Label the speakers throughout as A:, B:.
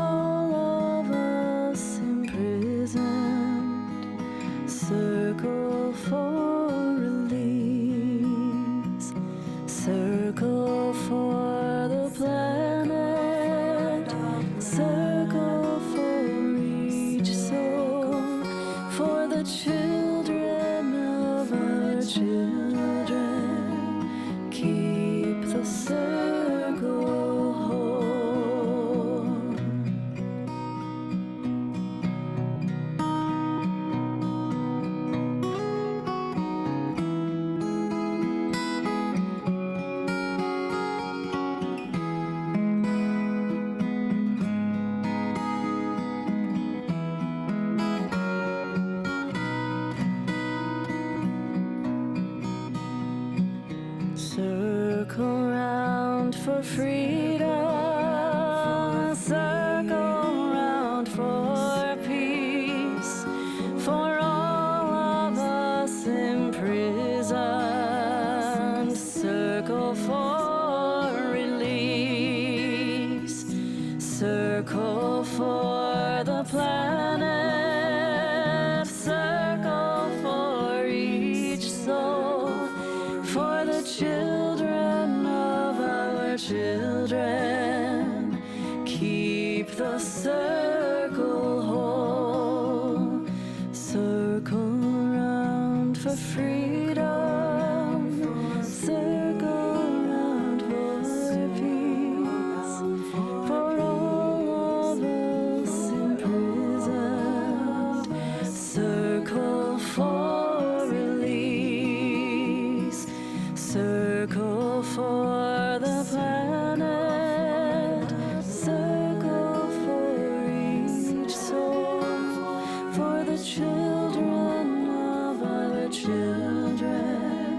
A: all of us imprisoned, circle for release, circle for the planet, circle for each soul, for the children of our children. Keep the circle whole. Circle round for freedom, circle round for peace, for all of us imprisoned, circle for release, circle for the planet, circle for each soul, for the children of our children. Keep the circle whole. Circle round for freedom, circle round for peace, for all of us imprisoned, circle for release, circle for the planet, circle for each soul, for the children of our children.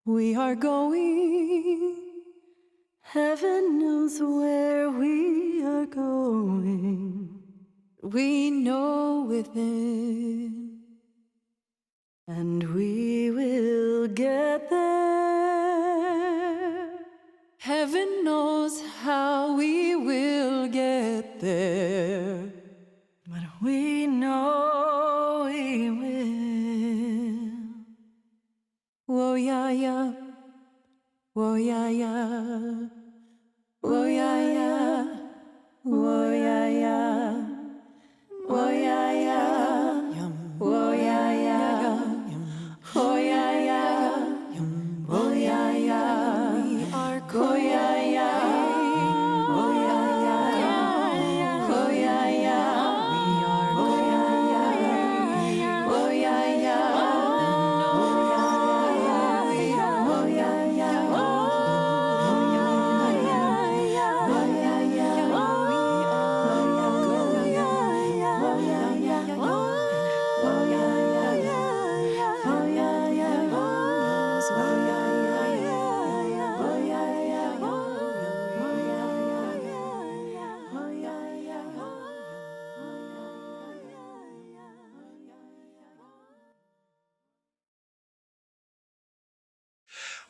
A: We are going. Heaven knows where we are going. We know within, and we will get there. Heaven knows how we will get there, but we know we will. Whoa, yeah, yeah. Whoa, yeah, yeah. Whoa, yeah, yeah. Whoa, yeah, yeah. Whoa, yeah, yeah. Whoa, yeah, yeah. Whoa, yeah, yeah. Whoa, yeah, yeah. We are going. Whoa, yeah, yeah. Whoa, yeah, yeah. Whoa, yeah, yeah. We are going. Whoa, yeah, yeah.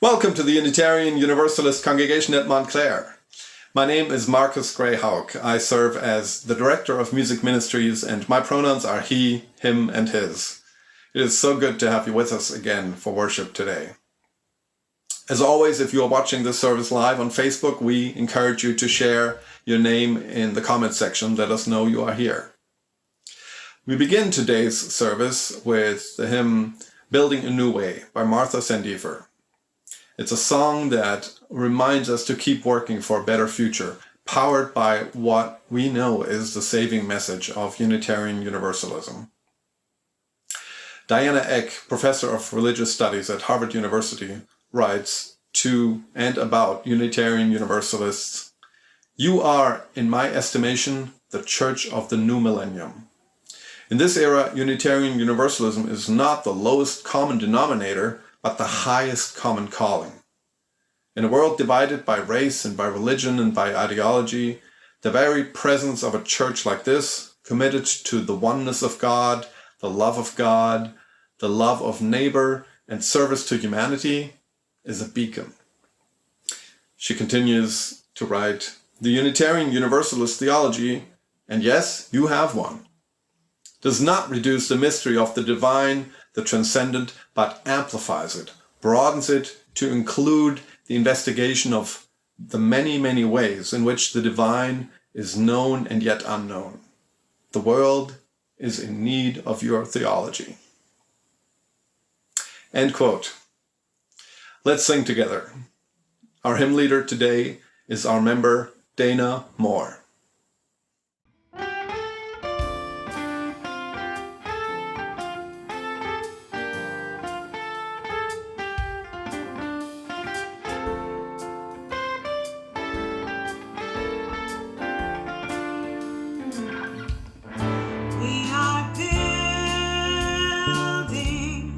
B: Welcome to the Unitarian Universalist Congregation at Montclair. My name is Marcus Greyhawk. I serve as the Director of Music Ministries, and my pronouns are he, him, and his. It is so good to have you with us again for worship today. As always, if you are watching this service live on Facebook, we encourage you to share your name in the comment section. Let us know you are here. We begin today's service with the hymn Building a New Way by Martha Sandifer. It's a song that reminds us to keep working for a better future, powered by what we know is the saving message of Unitarian Universalism. Diana Eck, professor of religious studies at Harvard University, writes to and about Unitarian Universalists, "You are, in my estimation, the church of the new millennium. In this era, Unitarian Universalism is not the lowest common denominator, but the highest common calling. In a world divided by race and by religion and by ideology, the very presence of a church like this, committed to the oneness of God, the love of neighbor, and service to humanity, is a beacon." She continues to write, "The Unitarian Universalist theology, and yes, you have one, does not reduce the mystery of the divine, the transcendent, but amplifies it, broadens it to include the investigation of the many, many ways in which the divine is known and yet unknown. The world is in need of your theology." End quote. Let's sing together. Our hymn leader today is our member, Dana Moore.
C: We are building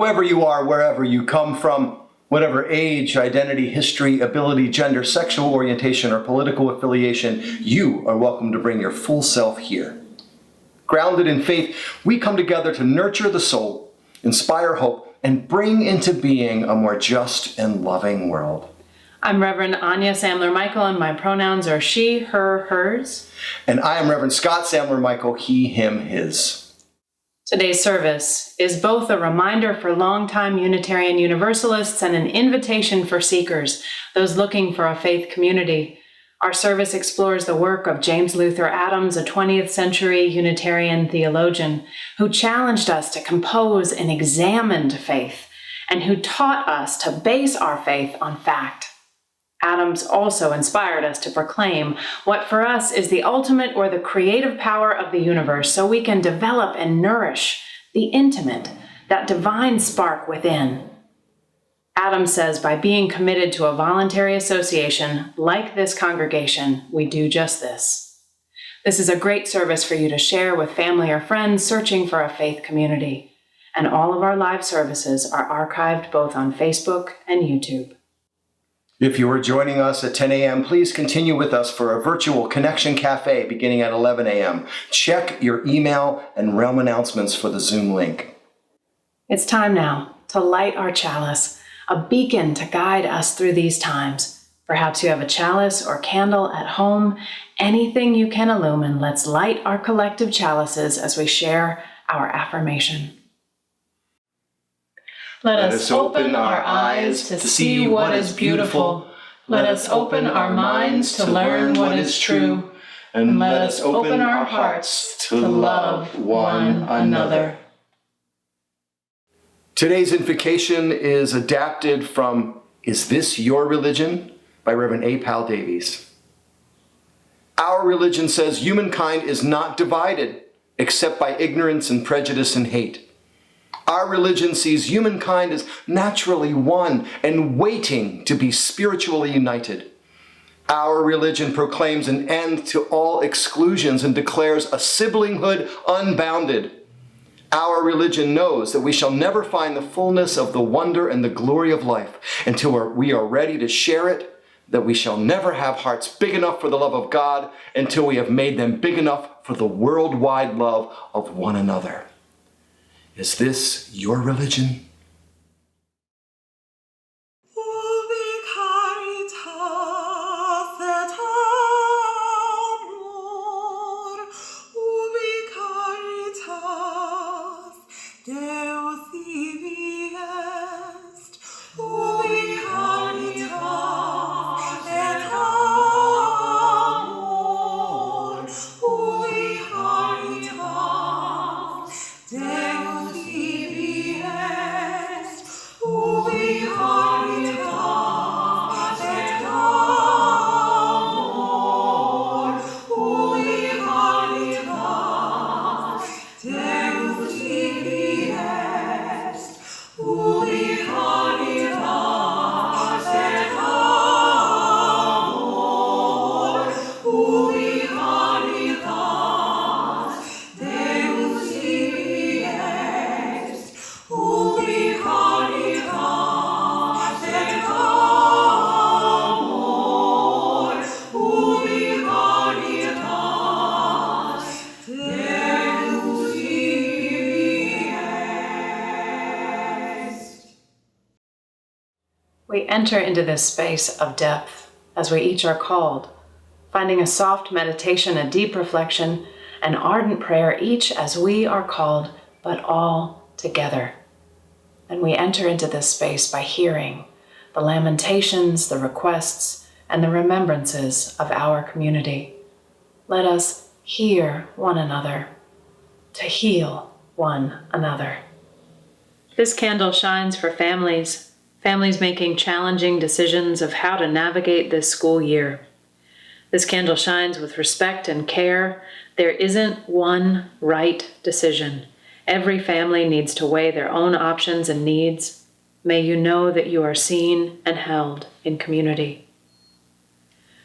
C: Whoever you are, wherever you come from, whatever age, identity, history, ability, gender, sexual orientation, or political affiliation, you are welcome to bring your full self here. Grounded in faith, we come together to nurture the soul, inspire hope, and bring into being a more just and loving world.
D: I'm Reverend Anya Sandler-Michael, and my pronouns are she, her, hers.
C: And I am Reverend Scott Sandler-Michael, he, him, his.
D: Today's service is both a reminder for longtime Unitarian Universalists and an invitation for seekers, those looking for a faith community. Our service explores the work of James Luther Adams, a 20th century Unitarian theologian, who challenged us to compose an examined faith and who taught us to base our faith on fact. Adams also inspired us to proclaim what for us is the ultimate or the creative power of the universe so we can develop and nourish the intimate, that divine spark within. Adams says by being committed to a voluntary association like this congregation, we do just this. This is a great service for you to share with family or friends searching for a faith community. And all of our live services are archived both on Facebook and YouTube.
C: If you are joining us at 10 a.m., please continue with us for a virtual Connection Cafe beginning at 11 a.m. Check your email and realm announcements for the Zoom link.
D: It's time now to light our chalice, a beacon to guide us through these times. Perhaps you have a chalice or candle at home. Anything you can illumine, let's light our collective chalices as we share our affirmation. Let us open our eyes to see what is beautiful. Let us open our minds to learn what is true. And let us open our hearts to love one another.
C: Today's invocation is adapted from Is This Your Religion? By Reverend A. Powell Davies. Our religion says humankind is not divided except by ignorance and prejudice and hate. Our religion sees humankind as naturally one and waiting to be spiritually united. Our religion proclaims an end to all exclusions and declares a siblinghood unbounded. Our religion knows that we shall never find the fullness of the wonder and the glory of life until we are ready to share it, that we shall never have hearts big enough for the love of God until we have made them big enough for the worldwide love of one another. Is this your religion?
D: We enter into this space of depth as we each are called, finding a soft meditation, a deep reflection, an ardent prayer, each as we are called, but all together. And we enter into this space by hearing the lamentations, the requests, and the remembrances of our community. Let us hear one another to heal one another. This candle shines for families making challenging decisions of how to navigate this school year. This candle shines with respect and care. There isn't one right decision. Every family needs to weigh their own options and needs. May you know that you are seen and held in community.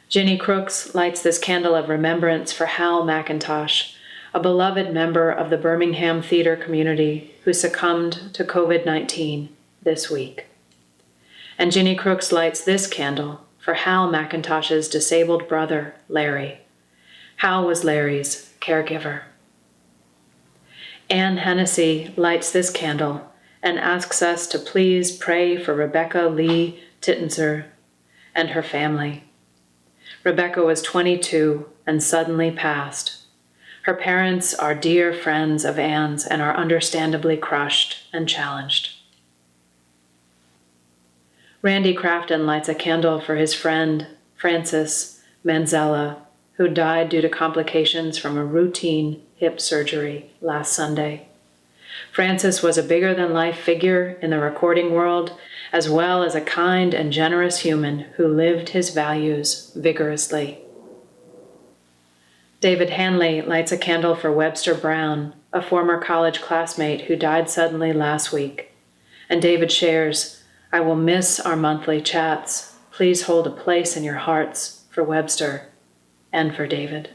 D: Ginny Crooks lights this candle of remembrance for Hal McIntosh, a beloved member of the Birmingham theater community who succumbed to COVID-19 this week. And Ginny Crooks lights this candle for Hal McIntosh's disabled brother, Larry. Hal was Larry's caregiver. Ann Hennessy lights this candle and asks us to please pray for Rebecca Lee Tittenser and her family. Rebecca was 22 and suddenly passed. Her parents are dear friends of Ann's and are understandably crushed and challenged. Randy Crafton lights a candle for his friend, Francis Manzella, who died due to complications from a routine hip surgery last Sunday. Francis was a bigger-than-life figure in the recording world, as well as a kind and generous human who lived his values vigorously. David Hanley lights a candle for Webster Brown, a former college classmate who died suddenly last week. And David shares, "I will miss our monthly chats. Please hold a place in your hearts for Webster and for David."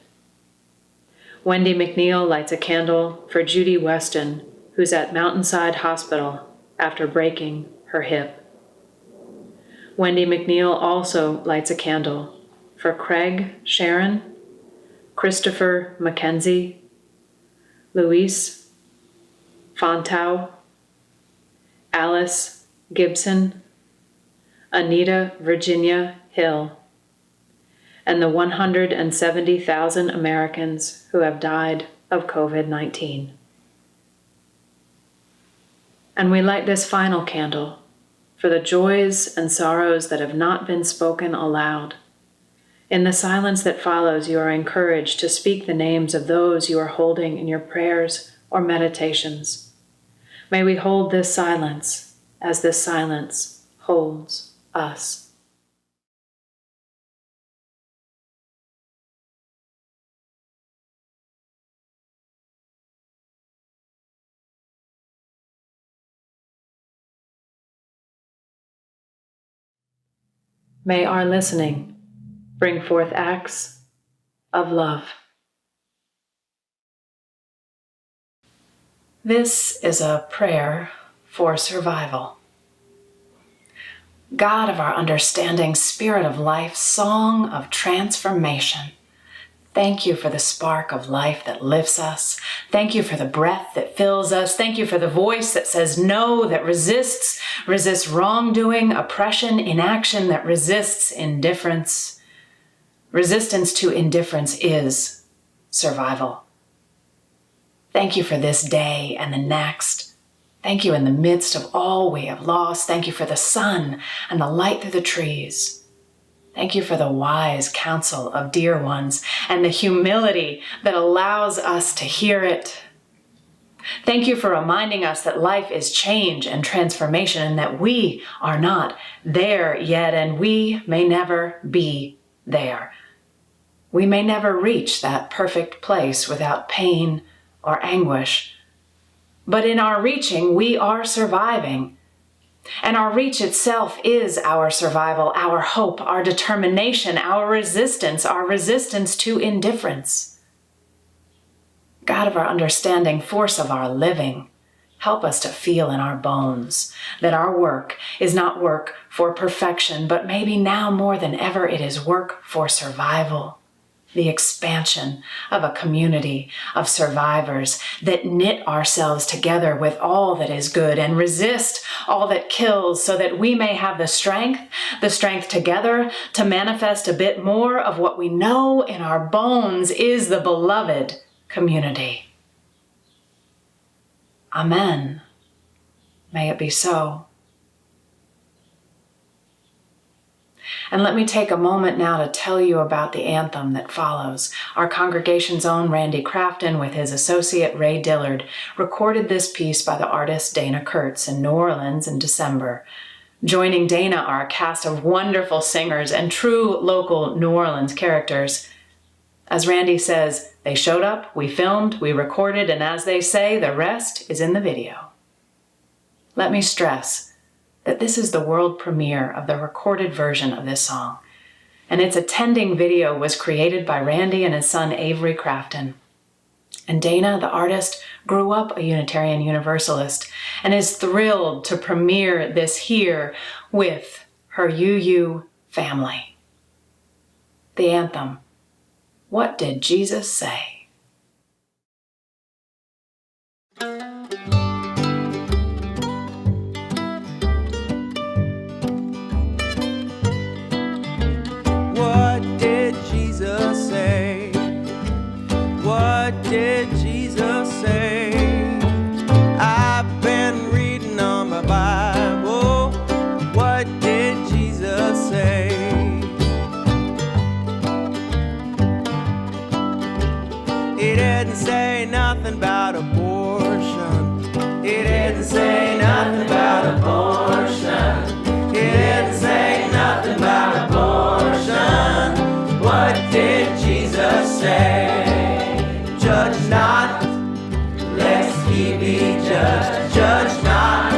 D: Wendy McNeil lights a candle for Judy Weston, who's at Mountainside Hospital after breaking her hip. Wendy McNeil also lights a candle for Craig Sharon, Christopher Mackenzie, Luis Fontau, Alice Gibson, Anita Virginia Hill, and the 170,000 Americans who have died of COVID-19. And we light this final candle for the joys and sorrows that have not been spoken aloud. In the silence that follows, you are encouraged to speak the names of those you are holding in your prayers or meditations. May we hold this silence as this silence holds us. May our listening bring forth acts of love. This is a prayer for survival. God of our understanding, Spirit of life, song of transformation, thank you for the spark of life that lifts us. Thank you for the breath that fills us. Thank you for the voice that says no, that resists wrongdoing, oppression, inaction, that resists indifference. Resistance to indifference is survival. Thank you for this day and the next. Thank you in the midst of all we have lost. Thank you for the sun and the light through the trees. Thank you for the wise counsel of dear ones and the humility that allows us to hear it. Thank you for reminding us that life is change and transformation and that we are not there yet and we may never be there. We may never reach that perfect place without pain or anguish. But in our reaching, we are surviving. And our reach itself is our survival, our hope, our determination, our resistance to indifference. God of our understanding, force of our living, help us to feel in our bones that our work is not work for perfection, but maybe now more than ever it is work for survival. The expansion of a community of survivors that knit ourselves together with all that is good and resist all that kills so that we may have the strength together to manifest a bit more of what we know in our bones is the beloved community. Amen. May it be so. And let me take a moment now to tell you about the anthem that follows. Our congregation's own Randy Crafton with his associate Ray Dillard recorded this piece by the artist Dana Kurtz in New Orleans in December. Joining Dana are a cast of wonderful singers and true local New Orleans characters. As Randy says, they showed up, we filmed, we recorded, and as they say, the rest is in the video. Let me stress that this is the world premiere of the recorded version of this song, and its attending video was created by Randy and his son Avery Crafton. And Dana, the artist, grew up a Unitarian Universalist and is thrilled to premiere this here with her UU family. The anthem, What Did Jesus Say?
E: What did Jesus say? What did Jesus say? I've been reading on my Bible. What did Jesus say? He didn't say nothing about abortion. He didn't say nothing about abortion. He didn't say nothing about abortion. What did Jesus say? Judge not, lest ye be judged. Judge not,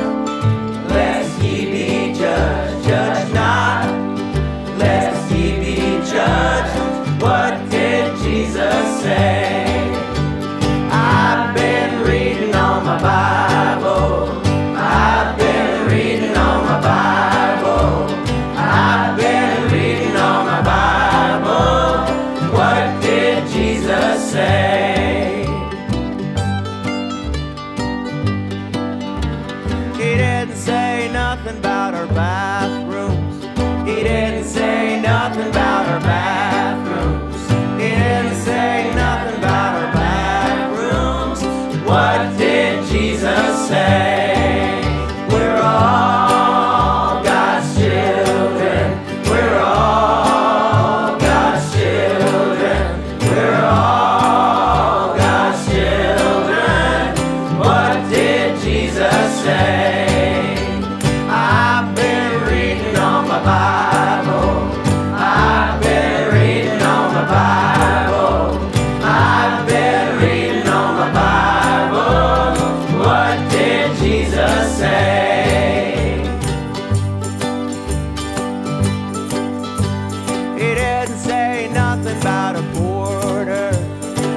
E: lest ye be judged. Judge not, lest ye be judged. What did Jesus say? I've been reading on my Bible. I've been reading on my Bible. I've been reading on my Bible. What did Jesus say? He didn't say nothing about our bathrooms. He didn't say nothing about our bathrooms. He didn't say nothing about our bathrooms. What did Jesus say? We're all God's children. We're all God's children. We're all God's children. What did Jesus say? I've been reading on my Bible. I've been reading on my Bible. I've been reading on my Bible. What did Jesus say? He didn't say nothing about a border.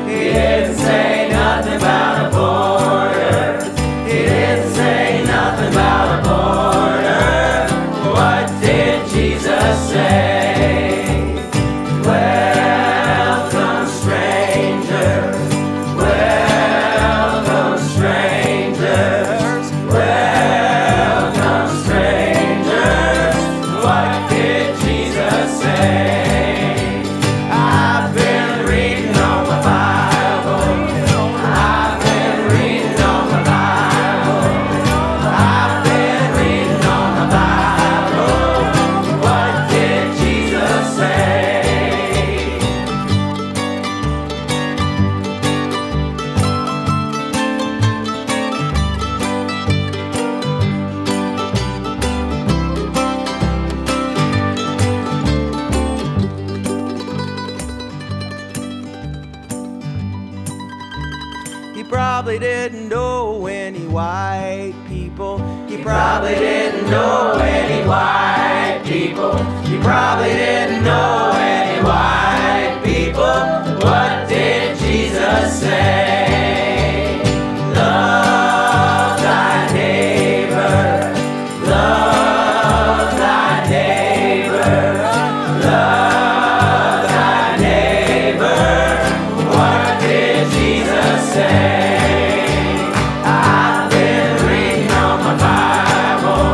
E: He didn't say nothing about a border. He didn't say nothing about a border. What did Jesus say? Welcome, strangers. Welcome, strangers. Welcome, strangers. What did Jesus say? I've been reading on my Bible. I've been reading on my Bible. I've been reading on my Bible. What did Jesus say? He probably didn't know any white people. He probably didn't know any white people. He probably didn't know any white people. What did Jesus say? Love thy neighbor. Love thy neighbor. Love thy neighbor. What did Jesus say? I've been reading on my Bible.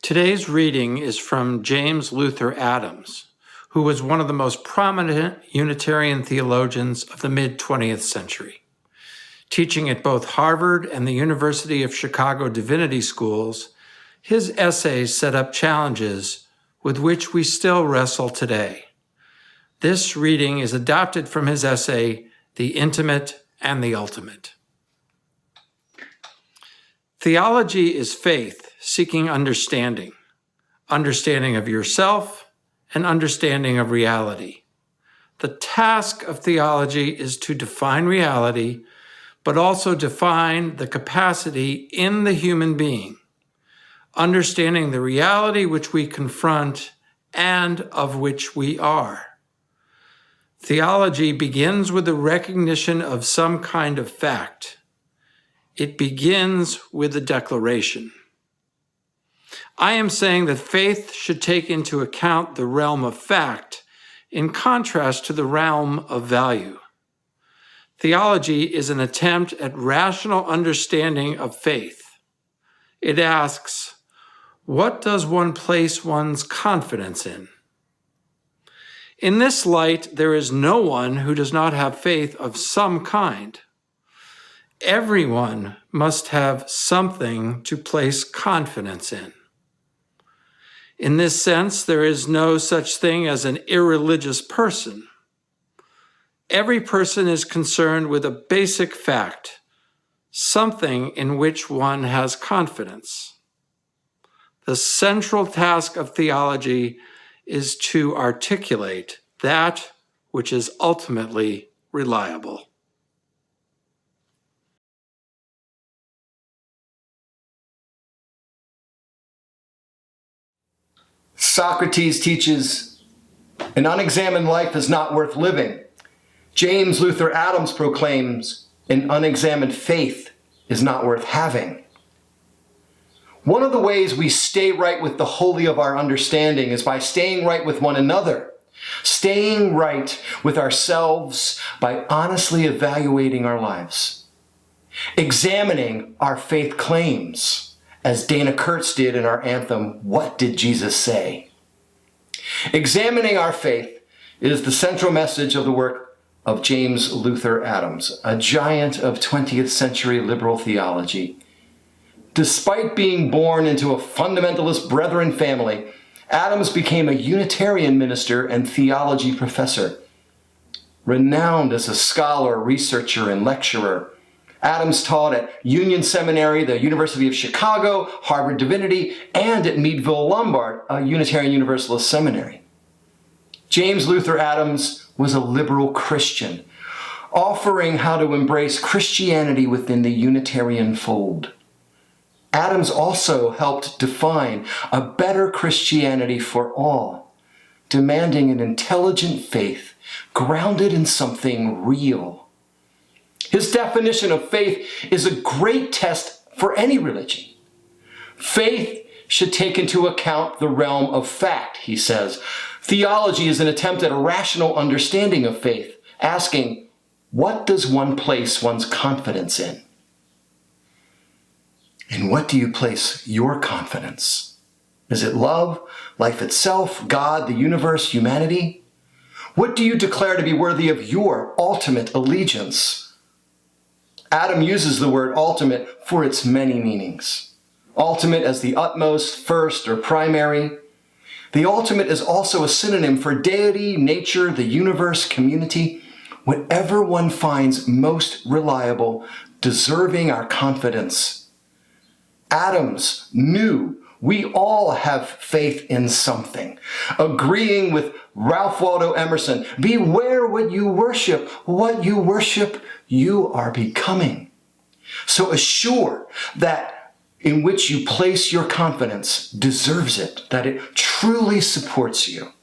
F: Today's reading is from James Luther Adams, who was one of the most prominent Unitarian theologians of the mid-20th century. Teaching at both Harvard and the University of Chicago Divinity Schools, his essays set up challenges with which we still wrestle today. This reading is adapted from his essay, The Intimate and the Ultimate. Theology is faith seeking understanding of yourself and understanding of reality. The task of theology is to define reality, but also define the capacity in the human being, understanding the reality which we confront and of which we are. Theology begins with the recognition of some kind of fact. It begins with a declaration. I am saying that faith should take into account the realm of fact in contrast to the realm of value. Theology is an attempt at rational understanding of faith. It asks, what does one place one's confidence in? In this light, there is no one who does not have faith of some kind. Everyone must have something to place confidence in. In this sense, there is no such thing as an irreligious person. Every person is concerned with a basic fact, something in which one has confidence. The central task of theology is to articulate that which is ultimately reliable.
C: Socrates teaches an unexamined life is not worth living. James Luther Adams proclaims an unexamined faith is not worth having. One of the ways we stay right with the holy of our understanding is by staying right with one another, staying right with ourselves by honestly evaluating our lives, examining our faith claims, as Dana Kurtz did in our anthem, What Did Jesus Say? Examining our faith is the central message of the work of James Luther Adams, a giant of 20th century liberal theology. Despite being born into a fundamentalist Brethren family, Adams became a Unitarian minister and theology professor. Renowned as a scholar, researcher, and lecturer, Adams taught at Union Seminary, the University of Chicago, Harvard Divinity, and at Meadville Lombard, a Unitarian Universalist seminary. James Luther Adams was a liberal Christian, offering how to embrace Christianity within the Unitarian fold. Adams also helped define a better Christianity for all, demanding an intelligent faith grounded in something real. His definition of faith is a great test for any religion. Faith should take into account the realm of fact, he says. Theology is an attempt at a rational understanding of faith, asking, what does one place one's confidence in? In what do you place your confidence? Is it love, life itself, God, the universe, humanity? What do you declare to be worthy of your ultimate allegiance? Adam uses the word ultimate for its many meanings. Ultimate as the utmost, first, or primary. The ultimate is also a synonym for deity, nature, the universe, community, whatever one finds most reliable, deserving our confidence. Adams knew we all have faith in something, agreeing with Ralph Waldo Emerson, beware what you worship, you are becoming. So assure that in which you place your confidence deserves it, that it truly supports you.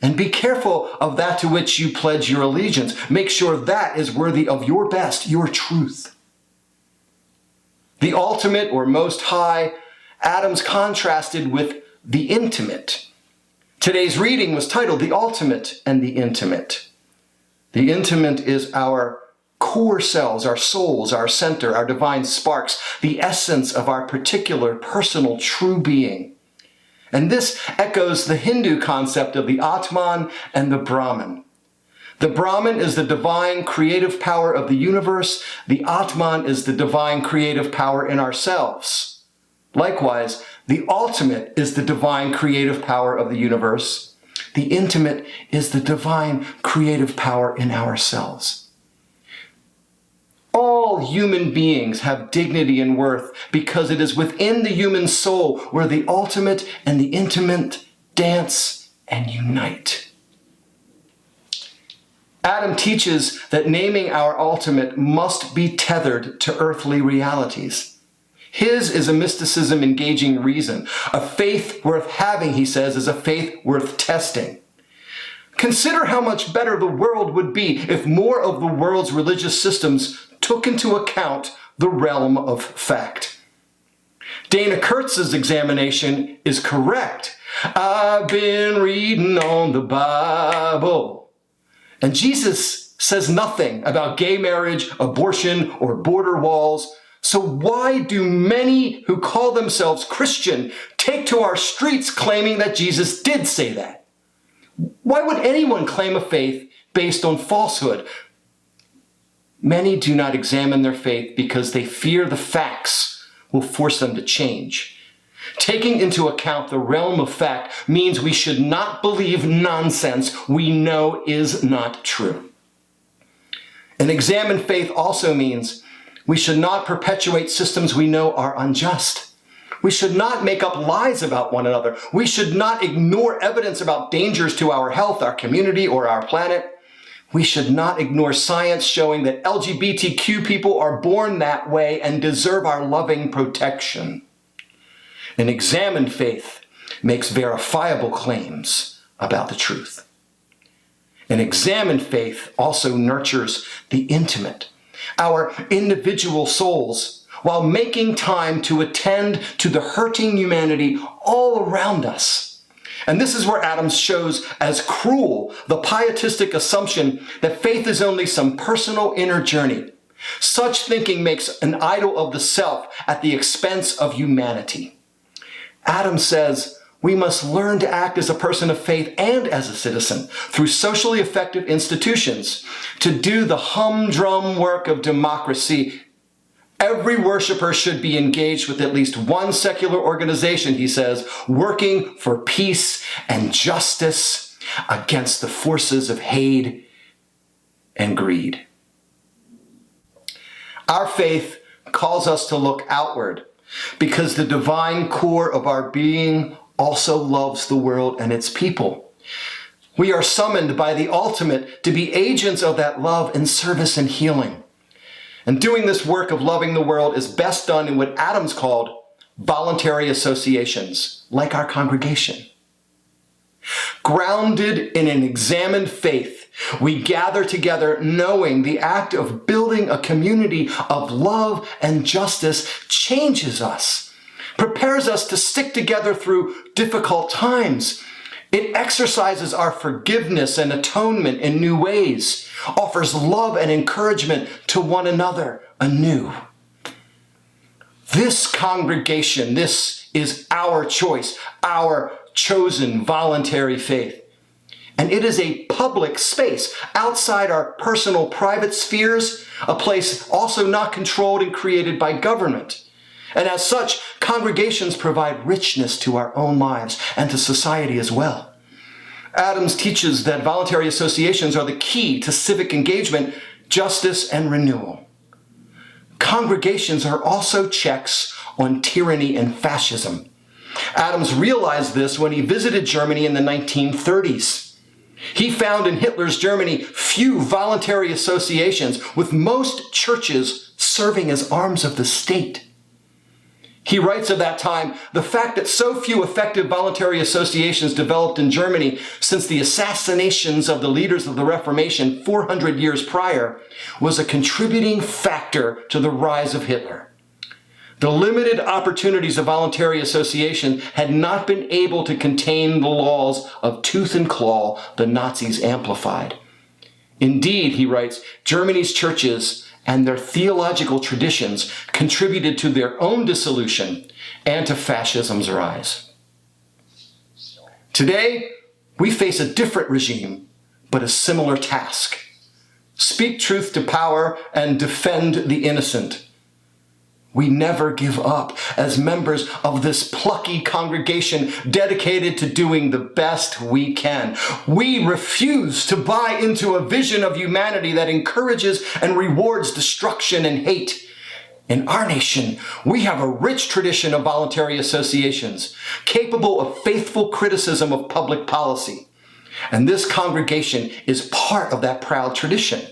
C: And be careful of that to which you pledge your allegiance. Make sure that is worthy of your best, your truth. The ultimate or most high, Adams contrasted with the intimate. Today's reading was titled The Ultimate and the Intimate. The intimate is our core selves, our souls, our center, our divine sparks, the essence of our particular personal true being. And this echoes the Hindu concept of the Atman and the Brahman. The Brahman is the divine creative power of the universe. The Atman is the divine creative power in ourselves. Likewise, the ultimate is the divine creative power of the universe. The intimate is the divine creative power in ourselves. All human beings have dignity and worth because it is within the human soul where the ultimate and the intimate dance and unite. Adam teaches that naming our ultimate must be tethered to earthly realities. His is a mysticism engaging reason. A faith worth having, he says, is a faith worth testing. Consider how much better the world would be if more of the world's religious systems took into account the realm of fact. Dana Kurtz's examination is correct. I've been reading on the Bible. And Jesus says nothing about gay marriage, abortion, or border walls. So why do many who call themselves Christian take to our streets claiming that Jesus did say that? Why would anyone claim a faith based on falsehood? Many do not examine their faith because they fear the facts will force them to change. Taking into account the realm of fact means we should not believe nonsense we know is not true. An examined faith also means we should not perpetuate systems we know are unjust. We should not make up lies about one another. We should not ignore evidence about dangers to our health, our community, or our planet. We should not ignore science showing that LGBTQ people are born that way and deserve our loving protection. An examined faith makes verifiable claims about the truth. An examined faith also nurtures the intimate, our individual souls, while making time to attend to the hurting humanity all around us. And this is where Adam shows as cruel the pietistic assumption that faith is only some personal inner journey. Such thinking makes an idol of the self at the expense of humanity. Adam says we must learn to act as a person of faith and as a citizen through socially effective institutions to do the humdrum work of democracy. Every worshiper should be engaged with at least one secular organization, he says, working for peace and justice against the forces of hate and greed. Our faith calls us to look outward because the divine core of our being also loves the world and its people. We are summoned by the ultimate to be agents of that love in service and healing. And doing this work of loving the world is best done in what Adams called voluntary associations, like our congregation. Grounded in an examined faith, we gather together knowing the act of building a community of love and justice changes us, prepares us to stick together through difficult times. It exercises our forgiveness and atonement in new ways, offers love and encouragement to one another anew. This congregation, this is our choice, our chosen voluntary faith. And it is a public space outside our personal private spheres, a place also not controlled and created by government. And as such, congregations provide richness to our own lives and to society as well. Adams teaches that voluntary associations are the key to civic engagement, justice, and renewal. Congregations are also checks on tyranny and fascism. Adams realized this when he visited Germany in the 1930s. He found in Hitler's Germany few voluntary associations, with most churches serving as arms of the state. He writes of that time, the fact that so few effective voluntary associations developed in Germany since the assassinations of the leaders of the Reformation 400 years prior was a contributing factor to the rise of Hitler. The limited opportunities of voluntary association had not been able to contain the laws of tooth and claw the Nazis amplified. Indeed, he writes, Germany's churches and their theological traditions contributed to their own dissolution and to fascism's rise. Today, we face a different regime, but a similar task. Speak truth to power and defend the innocent. We never give up as members of this plucky congregation dedicated to doing the best we can. We refuse to buy into a vision of humanity that encourages and rewards destruction and hate. In our nation, we have a rich tradition of voluntary associations, capable of faithful criticism of public policy. And this congregation is part of that proud tradition.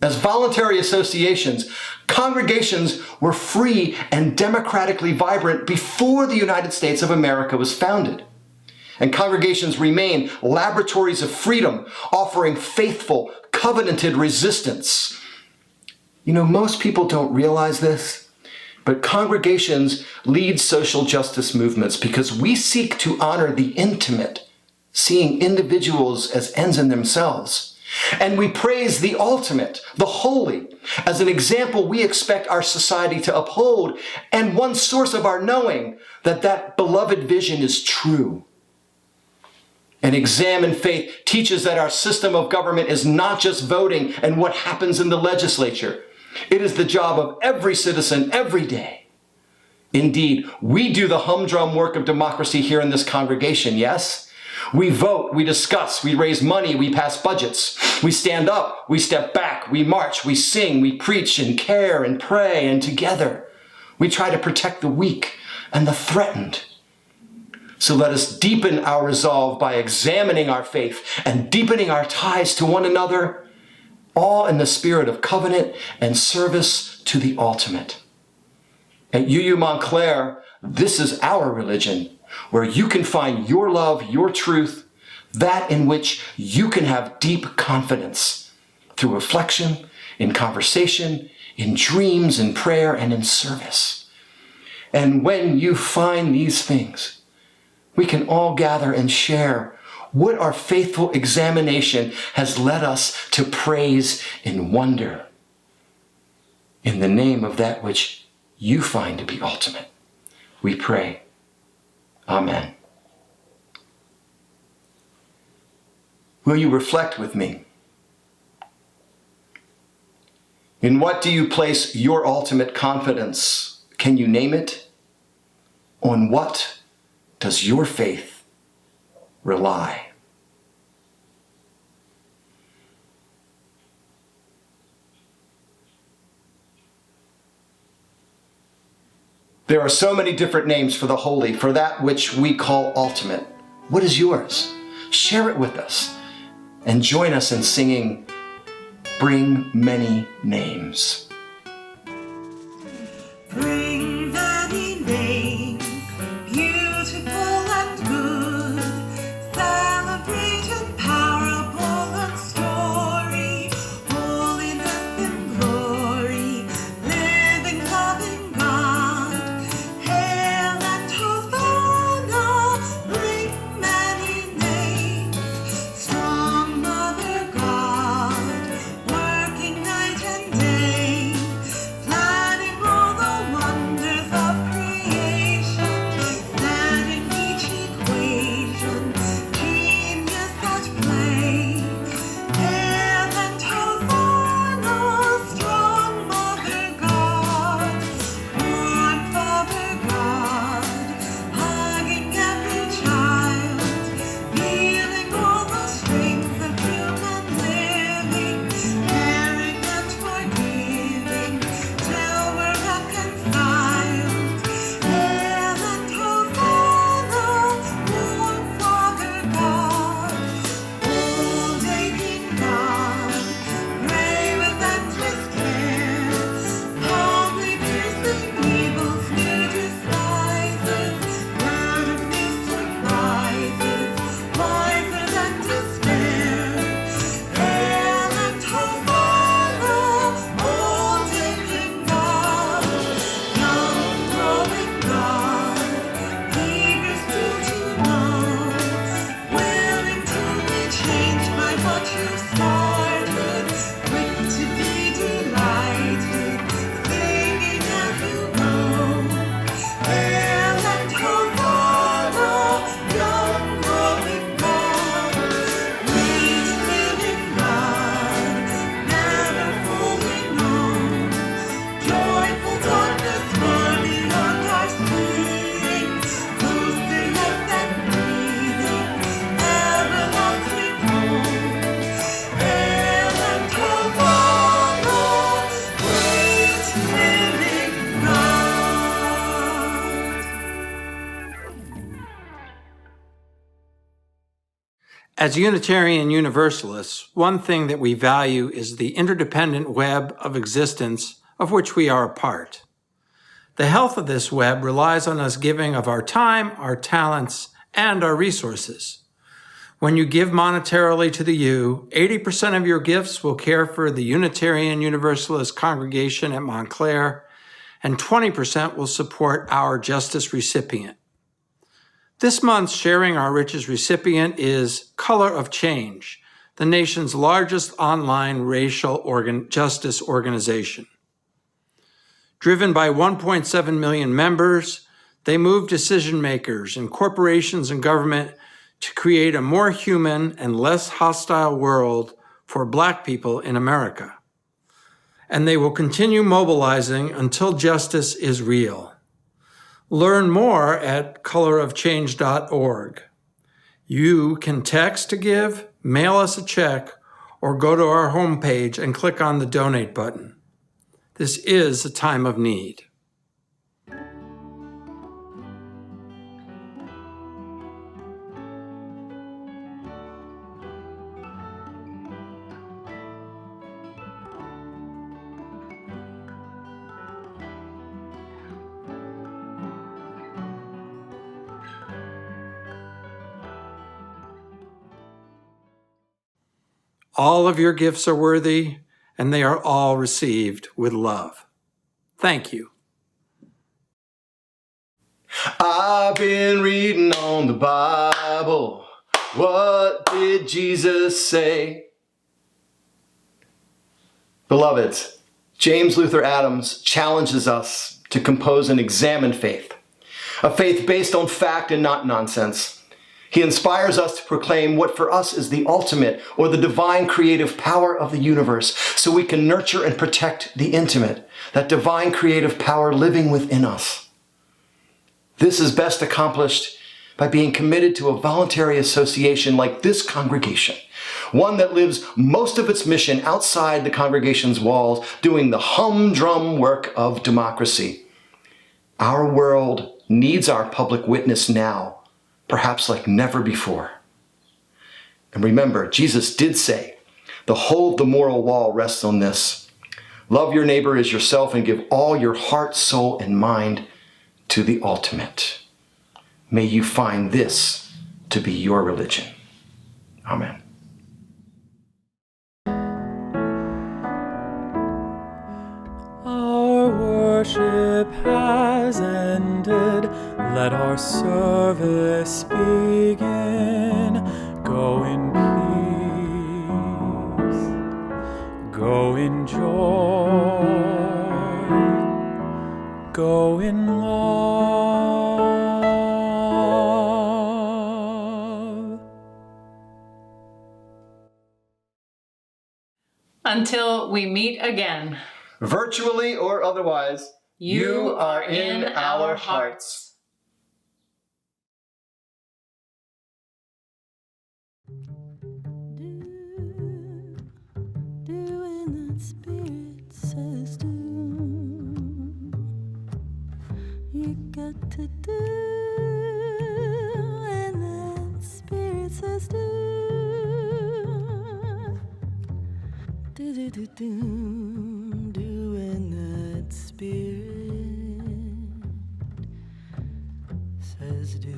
C: As voluntary associations, congregations were free and democratically vibrant before the United States of America was founded. And congregations remain laboratories of freedom, offering faithful, covenanted resistance. You know, most people don't realize this, but congregations lead social justice movements because we seek to honor the intimate, seeing individuals as ends in themselves. And we praise the ultimate, the holy, as an example we expect our society to uphold, and one source of our knowing that that beloved vision is true. And Examine Faith teaches that our system of government is not just voting and what happens in the legislature. It is the job of every citizen every day. Indeed, we do the humdrum work of democracy here in this congregation, yes? We vote, we discuss, we raise money, we pass budgets. We stand up, we step back, we march, we sing, we preach and care and pray, and together we try to protect the weak and the threatened. So let us deepen our resolve by examining our faith and deepening our ties to one another, all in the spirit of covenant and service to the ultimate. At UU Montclair, this is our religion, where you can find your love, your truth, that in which you can have deep confidence through reflection, in conversation, in dreams, in prayer, and in service. And when you find these things, we can all gather and share what our faithful examination has led us to praise and wonder in the name of that which you find to be ultimate. We pray. Amen. Will you reflect with me? In what do you place your ultimate confidence? Can you name it? On what does your faith rely? There are so many different names for the holy, for that which we call ultimate. What is yours? Share it with us and join us in singing, Bring Many Names.
A: Bring many names, beautiful and good, celebrated, powerful and story, holiness and glory, living, loving God, hail and Hosanna. Bring many names, strong Mother God, working night and day, planning all the wonders
F: As Unitarian Universalists, one thing that we value is the interdependent web of existence of which we are a part. The health of this web relies on us giving of our time, our talents, and our resources. When you give monetarily to the U, 80% of your gifts will care for the Unitarian Universalist congregation at Montclair, and 20% will support our justice recipient. This month's Sharing Our Riches recipient is Color of Change, the nation's largest online racial justice organization. Driven by 1.7 million members, they move decision makers in corporations and government to create a more human and less hostile world for Black people in America. And they will continue mobilizing until justice is real. Learn more at colorofchange.org. You can text to give, mail us a check, or go to our homepage and click on the donate button. This is a time of need. All of your gifts are worthy, and they are all received with love. Thank you.
C: I've been reading on the Bible. What did Jesus say? Beloveds, James Luther Adams challenges us to compose an examined faith, a faith based on fact and not nonsense. He inspires us to proclaim what for us is the ultimate or the divine creative power of the universe, so we can nurture and protect the intimate, that divine creative power living within us. This is best accomplished by being committed to a voluntary association like this congregation, one that lives most of its mission outside the congregation's walls, doing the humdrum work of democracy. Our world needs our public witness now, perhaps like never before. And remember, Jesus did say, the whole of the moral law rests on this: love your neighbor as yourself and give all your heart, soul, and mind to the ultimate. May you find this to be your religion. Amen.
E: Our worship has ended. Let our service begin. Go in peace. Go in joy. Go in love.
D: Until we meet again,
C: Virtually or otherwise,
D: you are in our hearts.
G: Doing that spirit says do. You got to do, and that spirit says do. Do do do do. Doing that spirit says do.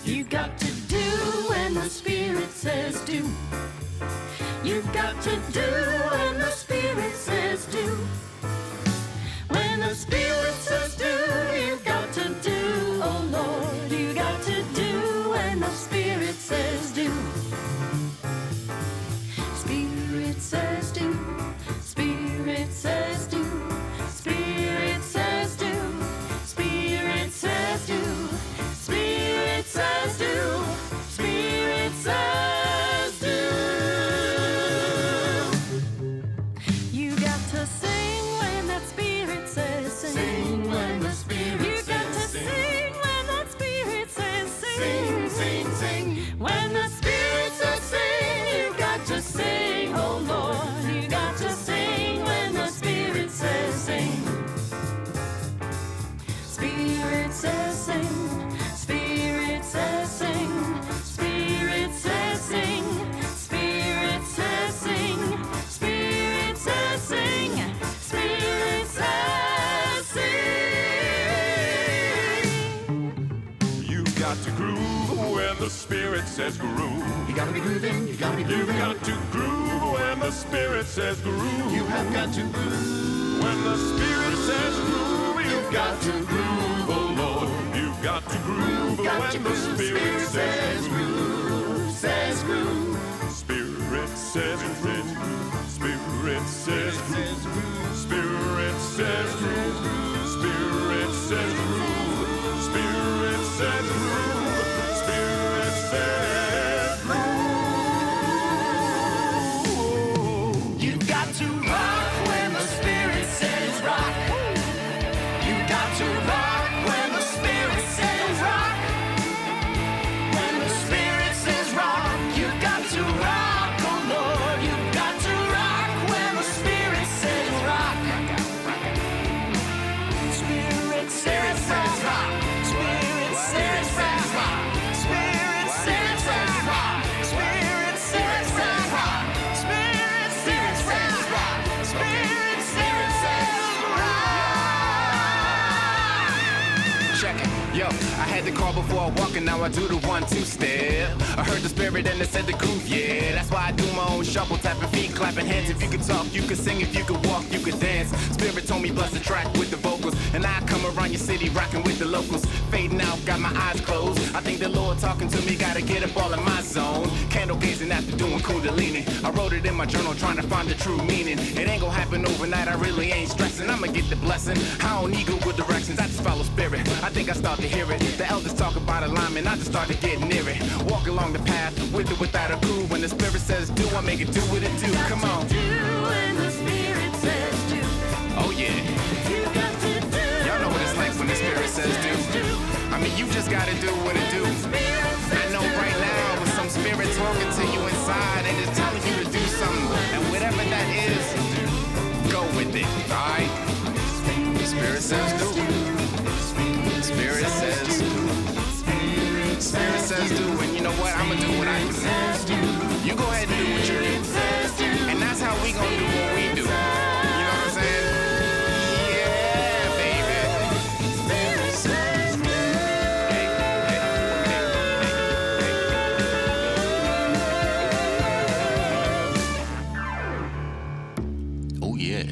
G: You got to do when the Spirit says do. You've got to do when the Spirit says do. When the Spirit says do, you've got to do, oh Lord. You got to do when the Spirit says do. Spirit says do. Spirit says do. Spirit says do. Spirit says do. Spirit says do. You got to sing when that Spirit says sing.
E: Sing when the Spirit
G: You got
E: says
G: to
E: sing.
G: sing when that Spirit says
E: Sing, sing, sing.
G: When the Spirit says sing, you got to sing, oh Lord. You got to sing when the Spirit says sing. Spirit says sing. Spirit says sing. Spirit says sing. Spirit says sing. Spirit says sing. Spirit says sing.
H: You got to groove when the Spirit says groove.
C: You gotta be grooving, you gotta be
H: You
C: grooving.
H: got to groove when the Spirit says groove.
C: You have got to groove.
H: When the Spirit says groove, you've got to groove, oh Lord. You've got to groove
C: Got to
H: when the
C: groove.
H: Spirit says groove.
C: Says groove.
H: Spirit says groove. Spirit says groove. Spirit says groove. Spirit says groove. Spirit says groove. Spirit says groove.
C: You got to rock when the Spirit says rock. You got to rock when the Spirit says rock. When the Spirit says rock, you got to rock, oh Lord. You got to rock when the Spirit says rock. Spirit says rock. Spirit says rock. Spirit says rock. Spirit says rock. Spirit says rock. Spirit says rock.
E: Check it. Yo, I had to call before I walk and now I do the 1-2 step. I heard the Spirit and it said the groove, yeah. That's why I do my own shuffle, tapping feet, clapping hands. If you could talk, you could sing. If you could walk, you could dance. Spirit told me bless the track with the vocals, and I come around your city rocking with the locals. Fading out, got my eyes closed. I think the Lord talking to me, gotta get up all in my zone. Candle gazing after doing Kundalini. I wrote it in my journal, trying to find the true meaning. It ain't gonna happen overnight, I really ain't stressing. I'ma get the blessing. I don't need Google directions, I just follow Spirit. I think I start to hear it. The elders talk about alignment, I just start to get near it. Walk along the path, with or without a crew. When the Spirit says do, I make it do what it do. Come on.
G: Do when the Spirit says do.
E: Oh yeah.
G: You got to do.
E: Y'all know what it's like when the Spirit says do. I mean, you just gotta do what it do. I know right now with some Spirit talking to you inside and it's telling you to do something, and whatever that is, go with it. Alright? Spirit says do. Spirit says do. Spirit says do, and you know what? I'ma do what I do. You go ahead and do what you do, and that's how we gonna do what we do. You know what I'm saying? Yeah, baby. Hey, hey, hey, hey. Oh yeah.